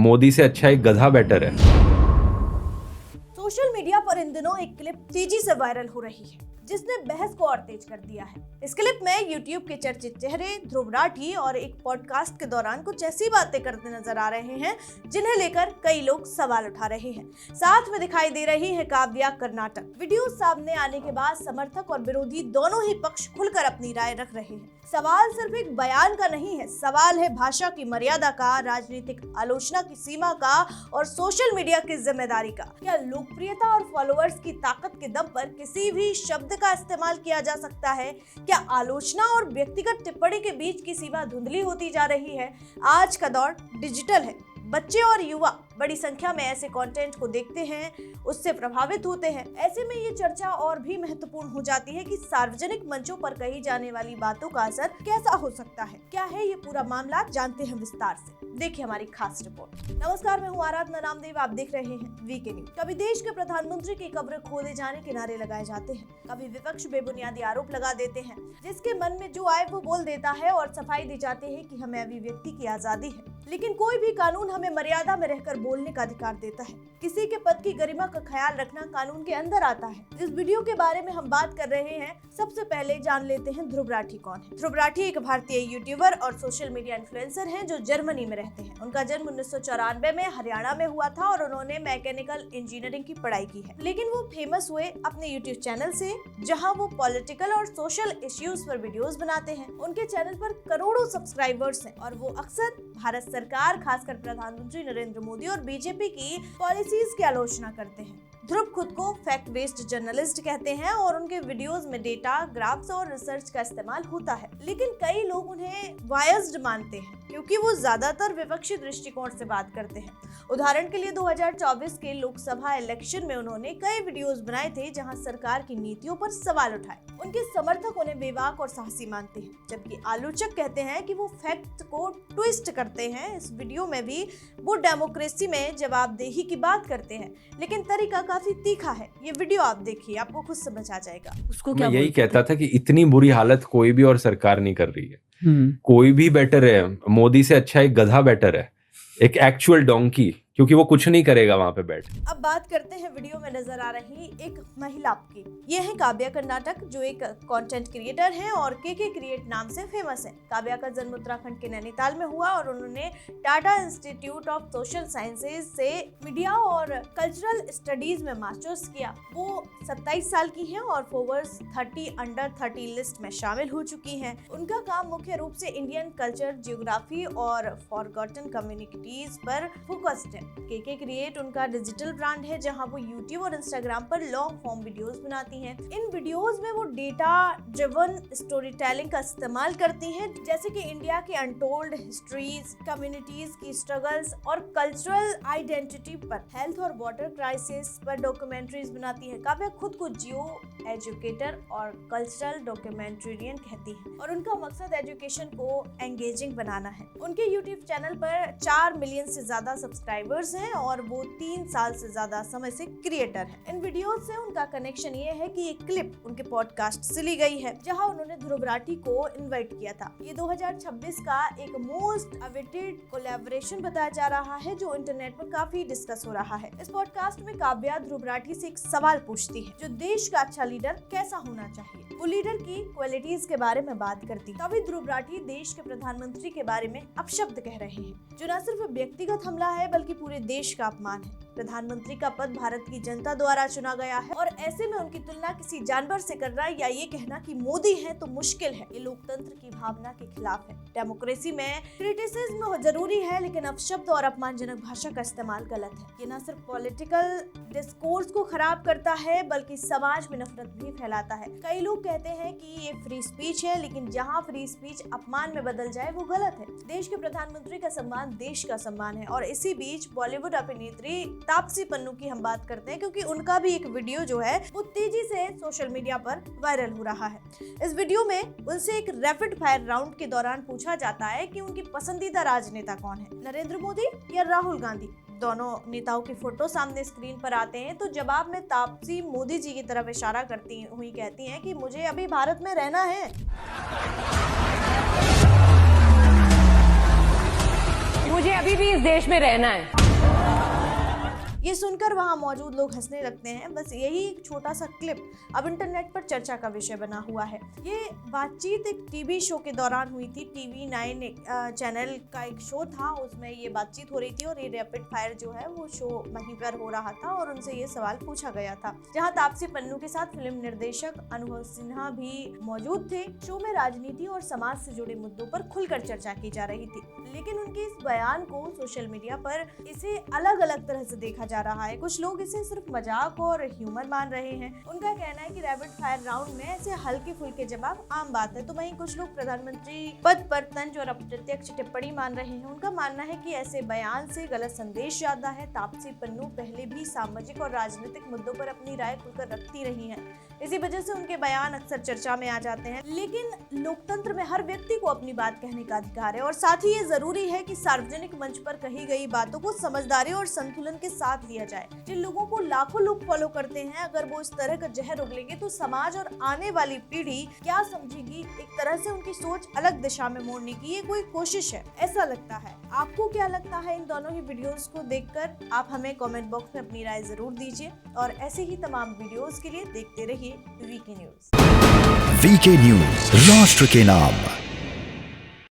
मोदी से अच्छा एक गधा बेटर है। सोशल मीडिया पर इन दिनों एक क्लिप तेजी से वायरल हो रही है जिसने बहस को और तेज कर दिया है। इस क्लिप में यूट्यूब के चर्चित चेहरे ध्रुव राठी और एक पॉडकास्ट के दौरान कुछ ऐसी बातें करते नजर आ रहे हैं जिन्हें लेकर कई लोग सवाल उठा रहे हैं। साथ में दिखाई दे रही है काव्या कर्नाटक। वीडियो सामने आने के बाद समर्थक और विरोधी दोनों ही पक्ष खुलकर अपनी राय रख रहे हैं। सवाल सिर्फ एक बयान का नहीं है, सवाल है भाषा की मर्यादा का, राजनीतिक आलोचना की सीमा का और सोशल मीडिया की जिम्मेदारी का। क्या लोकप्रियता और फॉलोअर्स की ताकत के दम पर किसी भी शब्द का इस्तेमाल किया जा सकता है? क्या आलोचना और व्यक्तिगत टिप्पणी के बीच की सीमा धुंधली होती जा रही है? आज का दौर डिजिटल है। बच्चे और युवा बड़ी संख्या में ऐसे कंटेंट को देखते हैं, उससे प्रभावित होते हैं। ऐसे में ये चर्चा और भी महत्वपूर्ण हो जाती है कि सार्वजनिक मंचों पर कही जाने वाली बातों का असर कैसा हो सकता है। क्या है ये पूरा मामला, जानते हैं विस्तार से। देखिए हमारी खास रिपोर्ट। नमस्कार, मैं हूँ आराधना नामदेव, आप देख रहे हैं वीके न्यूज। कभी देश के प्रधानमंत्री की कब्र खोदे जाने के नारे लगाए जाते हैं, कभी विपक्ष बेबुनियादी आरोप लगा देते हैं, जिसके मन में जो आए वो बोल देता है और सफाई दी जाती है कि हमें अभिव्यक्ति की आजादी है। लेकिन कोई भी कानून हमें मर्यादा में रहकर बोलने का अधिकार देता है। किसी के पद की गरिमा का ख्याल रखना कानून के अंदर आता है। जिस वीडियो के बारे में हम बात कर रहे हैं, सबसे पहले जान लेते हैं ध्रुव राठी कौन है। ध्रुव राठी एक भारतीय यूट्यूबर और सोशल मीडिया इन्फ्लुएंसर हैं जो जर्मनी में रहते हैं। उनका जन्म 1994 में हरियाणा में हुआ था और उन्होंने मैकेनिकल इंजीनियरिंग की पढ़ाई की है। लेकिन वो फेमस हुए अपने यूट्यूब चैनल से, जहाँ वो पॉलिटिकल और सोशल इश्यूज पर वीडियोस बनाते हैं। उनके चैनल पर करोड़ों सब्सक्राइबर्स हैं और वो अक्सर भारत सरकार, खासकर प्रधानमंत्री नरेंद्र मोदी और बीजेपी की पॉलिसीज की आलोचना करते हैं। ध्रुव खुद को फैक्ट बेस्ड जर्नलिस्ट कहते हैं और उनके वीडियोस में डेटा, ग्राफ्स और रिसर्च का इस्तेमाल होता है। लेकिन कई लोग उन्हें बायस्ड मानते हैं क्योंकि वो ज्यादातर विपक्षी दृष्टिकोण से बात करते हैं। उदाहरण के लिए 2024 के लोकसभा इलेक्शन में उन्होंने कई वीडियोस बनाए थे जहां सरकार की नीतियों पर सवाल उठाए। उनके समर्थक उन्हें बेबाक और साहसी मानते हैं, जबकि आलोचक कहते हैं कि वो फैक्ट को ट्विस्ट करते हैं। इस वीडियो में भी वो डेमोक्रेसी में जवाबदेही की बात करते हैं, लेकिन तरीका काफी तीखा है। ये वीडियो आप देखिए, आपको खुद समझ आ जाएगा। उसको मैं यही कहता था कि इतनी बुरी हालत कोई भी और सरकार नहीं कर रही है। कोई भी बेटर है, मोदी से अच्छा एक गधा बेटर है, एक एक्चुअल डोंकी, क्योंकि वो कुछ नहीं करेगा वहां पे बैठ। अब बात करते हैं वीडियो में नजर आ रही एक महिला की। ये है काव्या कर्नाटक, जो एक कंटेंट क्रिएटर हैं और के क्रिएट नाम से फेमस है। काव्या का जन्म उत्तराखंड के नैनीताल में हुआ और उन्होंने Tata institute of social sciences से मीडिया और कल्चरल स्टडीज में मास्टर्स किया। वो 27 साल की हैं और फोर्ब्स 30 अंडर 30 लिस्ट में शामिल हो चुकी हैं। उनका काम मुख्य रूप से इंडियन कल्चर, जियोग्राफी और फॉरगॉटन कम्युनिटीज पर फोकस्ड है। के क्रिएट उनका डिजिटल ब्रांड है, जहां वो यूट्यूब और इंस्टाग्राम पर लॉन्ग फॉर्म वीडियोस बनाती हैं। इन वीडियोस में वो डेटा ड्रिवन स्टोरी टेलिंग का इस्तेमाल करती हैं, जैसे कि इंडिया की अनटोल्ड हिस्ट्रीज, कम्युनिटीज की स्ट्रगल्स और कल्चरल आइडेंटिटी पर, हेल्थ और वाटर क्राइसिस पर डॉक्यूमेंट्रीज बनाती है। काव्या खुद को जियो एजुकेटर और कल्चरल डॉक्यूमेंट्रियन कहती है और उनका मकसद एजुकेशन को एंगेजिंग बनाना है। उनके यूट्यूब चैनल पर 4 मिलियन से ज्यादा सब्सक्राइबर्स हैं और वो 3 साल से ज्यादा समय से क्रिएटर हैं। इन वीडियोस से उनका कनेक्शन ये है कि ये क्लिप उनके पॉडकास्ट से ली गई है, जहां उन्होंने ध्रुव राठी को इनवाइट किया था। ये 2026 का एक मोस्ट अवेटेड कोलैबोरेशन बताया जा रहा है जो इंटरनेट पर काफी डिस्कस हो रहा है। इस पॉडकास्ट में काव्या ध्रुव राठी से एक सवाल पूछती है, जो देश का अच्छा लीडर कैसा होना चाहिए। वो लीडर की क्वालिटीज के बारे में बात करती। तभी ध्रुव राठी देश के प्रधानमंत्री के बारे में अपशब्द कह रहे हैं, जो न सिर्फ व्यक्तिगत हमला है बल्कि पूरे देश का अपमान है। प्रधानमंत्री का पद भारत की जनता द्वारा चुना गया है और ऐसे में उनकी तुलना किसी जानवर से करना या ये कहना कि मोदी है तो मुश्किल है। ये लोकतंत्र की भावना के खिलाफ है। डेमोक्रेसी में क्रिटिसिज्म जरूरी है, लेकिन अपशब्द और अपमानजनक भाषा का इस्तेमाल गलत है। ये न सिर्फ पॉलिटिकल डिस्कोर्स को खराब करता है बल्कि समाज में नफरत भी फैलाता है। कई लोग कहते हैं कि ये फ्री स्पीच है, लेकिन जहाँ फ्री स्पीच अपमान में बदल जाए वो गलत है। देश के प्रधानमंत्री का सम्मान देश का सम्मान है। और इसी बीच बॉलीवुड अभिनेत्री तापसी पन्नू की हम बात करते हैं, क्योंकि उनका भी एक वीडियो जो है वो तेजी से सोशल मीडिया पर वायरल हो रहा है। इस वीडियो में उनसे एक रैपिड फायर राउंड के दौरान पूछा जाता है कि उनकी पसंदीदा राजनेता कौन है, नरेंद्र मोदी या राहुल गांधी। दोनों नेताओं की फोटो सामने स्क्रीन पर आते हैं, तो जवाब में तापसी मोदी जी की तरफ इशारा करती हुई कहती हैं कि मुझे अभी भारत में रहना है। मुझे अभी भी इस देश में रहना है। ये सुनकर वहां मौजूद लोग हंसने लगते हैं। बस यही एक छोटा सा क्लिप अब इंटरनेट पर चर्चा का विषय बना हुआ है। ये बातचीत एक टीवी शो के दौरान हुई थी। TV9 चैनल का एक शो था, उसमें ये बातचीत हो रही थी और ये रैपिड फायर जो है वो शो वहीं पर हो रहा था और उनसे ये सवाल पूछा गया था, जहां तापसी पन्नू के साथ फिल्म निर्देशक अनुभव सिन्हा भी मौजूद थे। शो में राजनीति और समाज से जुड़े मुद्दों पर खुलकर चर्चा की जा रही थी, लेकिन उनके इस बयान को सोशल मीडिया पर इसे अलग अलग तरह से देखा जा रहा है। कुछ लोग इसे सिर्फ मजाक और ह्यूमर मान रहे हैं। उनका कहना है कि रैपिड फायर राउंड में ऐसे हल्के फुल्के जवाब आम बात है। तो वहीं कुछ लोग प्रधानमंत्री पद पर तंज और अप्रत्यक्ष टिप्पणी मान रहे हैं। उनका मानना है कि ऐसे बयान से गलत संदेश जाता है। तापसी पन्नू पहले भी सामाजिक और राजनीतिक मुद्दों पर अपनी राय खुलकर रखती रही हैं, इसी वजह से उनके बयान अक्सर चर्चा में आ जाते हैं। लेकिन लोकतंत्र में हर व्यक्ति को अपनी बात कहने का अधिकार है और साथ ही ये जरूरी है कि सार्वजनिक मंच पर कही गई बातों को समझदारी और संतुलन के साथ लिया जाए। जिन लोगों को लाखों लोग फॉलो करते हैं, अगर वो इस तरह का जहर उगलेंगे तो समाज और आने वाली पीढ़ी क्या समझेगी। एक तरह से उनकी सोच अलग दिशा में मोड़ने की ये कोई कोशिश है, ऐसा लगता है। आपको क्या लगता है इन दोनों ही वीडियोस को देखकर? आप हमें कमेंट बॉक्स में अपनी राय जरूर दीजिए और ऐसे ही तमाम वीडियोस के लिए देखते रहिए वीके न्यूज। वीके न्यूज, राष्ट्र के नाम।